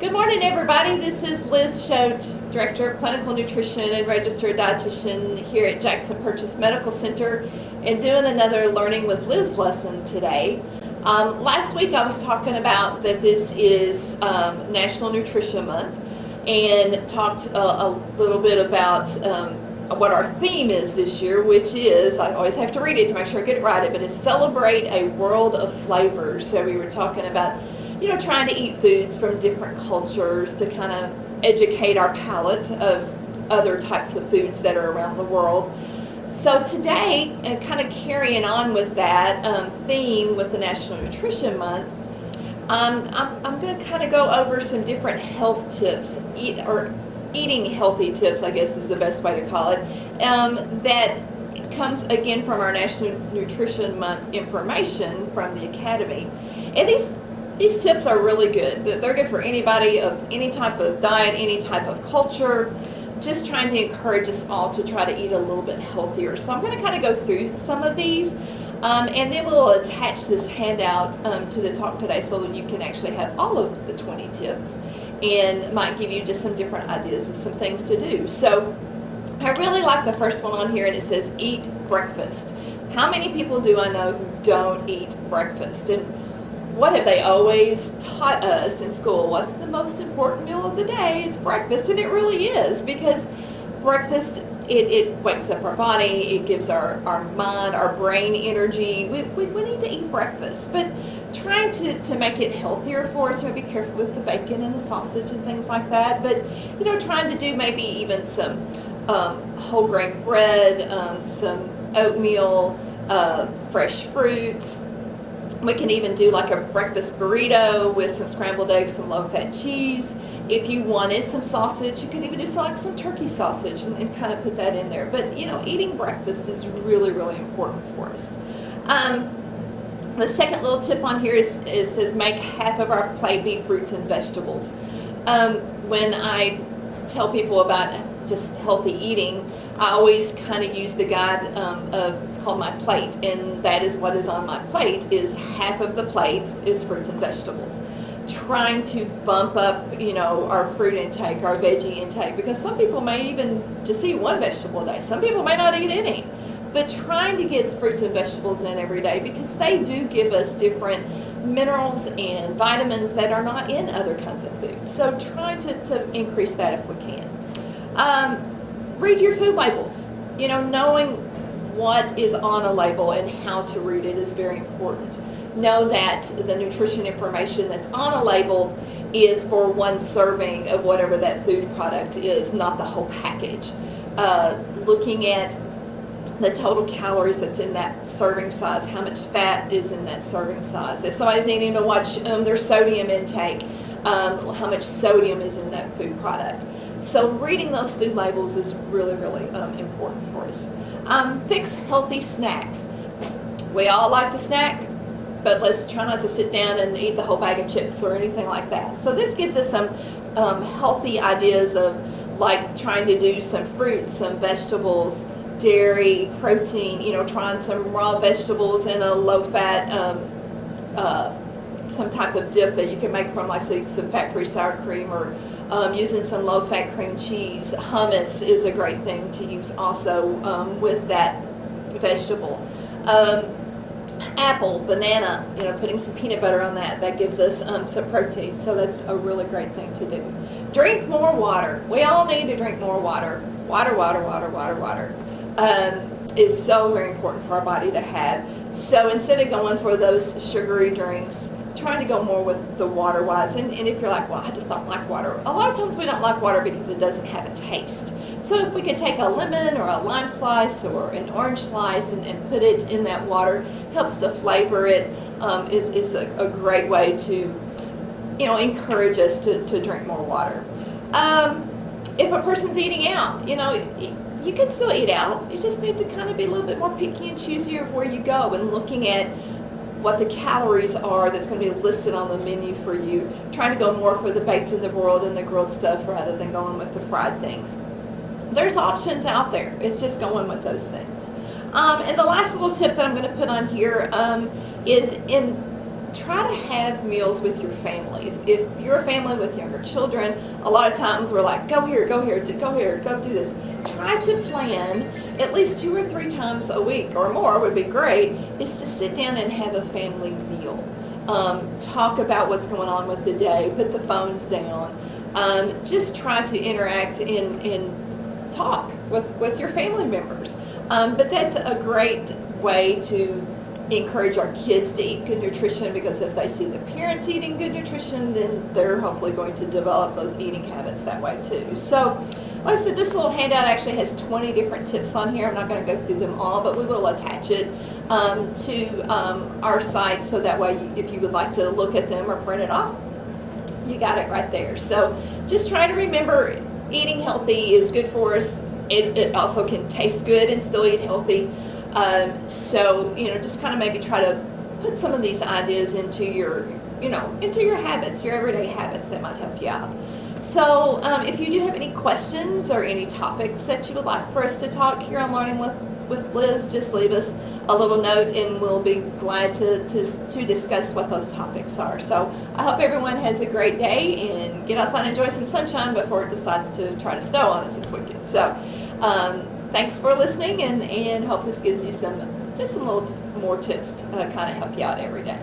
Good morning, everybody. This is Liz Choate, Director of Clinical Nutrition and Registered Dietitian here at Jackson Purchase Medical Center, and doing another Learning with Liz lesson today. Last week I was talking about that this is National Nutrition Month, and talked a little bit about what our theme is this year, which is, I always have to read it to make sure I get it right, but it's Celebrate a World of Flavors. So we were talking about trying to eat foods from different cultures to kind of educate our palate of other types of foods that are around the world. So today, and kind of carrying on with that theme with the National Nutrition Month, I'm going to kind of go over some different health tips, eating healthy tips, I guess is the best way to call it, that comes again from our National Nutrition Month information from the Academy. And these tips are really good. They're good for anybody of any type of diet, any type of culture, just trying to encourage us all to try to eat a little bit healthier. So I'm going to kind of go through some of these, and then we'll attach this handout to the talk today so that you can actually have all of the 20 tips, and might give you just some different ideas of some things to do. So I really like the first one on here, and it says eat breakfast. How many people do I know who don't eat breakfast? And what have they always taught us in school? What's the most important meal of the day? It's breakfast, and it really is, because breakfast, it wakes up our body, it gives our mind, our brain energy. We need to eat breakfast, but trying to make it healthier for us. Be careful with the bacon and the sausage and things like that, but trying to do maybe even some whole grain bread, some oatmeal, fresh fruits. We can even do like a breakfast burrito with some scrambled eggs, some low-fat cheese. If you wanted some sausage, you could even do some turkey sausage and kind of put that in there. But, eating breakfast is really, really important for us. The second little tip on here is says make half of our plate be fruits and vegetables. When I tell people about just healthy eating, I always kind of use the guide of, it's called my plate, and that is what is on my plate, is half of the plate is fruits and vegetables. Trying to bump up, our fruit intake, our veggie intake, because some people may even just eat one vegetable a day. Some people may not eat any. But trying to get fruits and vegetables in every day, because they do give us different minerals and vitamins that are not in other kinds of foods. So trying to increase that if we can. Read your food labels. Knowing what is on a label and how to read it is very important. Know that the nutrition information that's on a label is for one serving of whatever that food product is, not the whole package. Looking at the total calories that's in that serving size, how much fat is in that serving size. If somebody's needing to watch their sodium intake, how much sodium is in that food product. So reading those food labels is really, really important for us. Fix healthy snacks. We all like to snack, but let's try not to sit down and eat the whole bag of chips or anything like that. So this gives us some healthy ideas of like trying to do some fruits, some vegetables, dairy, protein, trying some raw vegetables in a low-fat, some type of dip that you can make from, like, say, some fat-free sour cream, or using some low-fat cream cheese. Hummus is a great thing to use also with that vegetable. Apple, banana, putting some peanut butter on that gives us some protein, so that's a really great thing to do. Drink more water. We all need to drink more water. Water is so very important for our body to have. So instead of going for those sugary drinks, trying to go more with the water-wise. And if you're like, well, I just don't like water. A lot of times we don't like water because it doesn't have a taste. So if we could take a lemon or a lime slice or an orange slice and put it in that water, helps to flavor it, is a great way to, encourage us to drink more water. If a person's eating out, you can still eat out. You just need to kind of be a little bit more picky and choosy of where you go, and looking at what the calories are that's going to be listed on the menu for you. Trying to go more for the baked and the broiled and the grilled stuff rather than going with the fried things. There's options out there. It's just going with those things. And the last little tip that I'm going to put on here is in try to have meals with your family. If you're a family with younger children, a lot of times we're like, go here, go here, go here, go do this. Try to plan at least 2 or 3 times a week or more would be great, is to sit down and have a family meal. Talk about what's going on with the day, put the phones down, just try to interact and talk with your family members. But that's a great way to encourage our kids to eat good nutrition, because if they see the parents eating good nutrition, then they're hopefully going to develop those eating habits that way too. So, like I said, this little handout actually has 20 different tips on here. I'm not going to go through them all, but we will attach it to our site, so that way if you would like to look at them or print it off, you got it right there. So just try to remember, eating healthy is good for us. It also can taste good and still eat healthy. So, just kind of maybe try to put some of these ideas into your habits, your everyday habits that might help you out. So if you do have any questions or any topics that you would like for us to talk here on Learning with Liz, just leave us a little note and we'll be glad to discuss what those topics are. So I hope everyone has a great day and get outside and enjoy some sunshine before it decides to try to snow on us this weekend. So thanks for listening, and hope this gives you some little more tips to kind of help you out every day.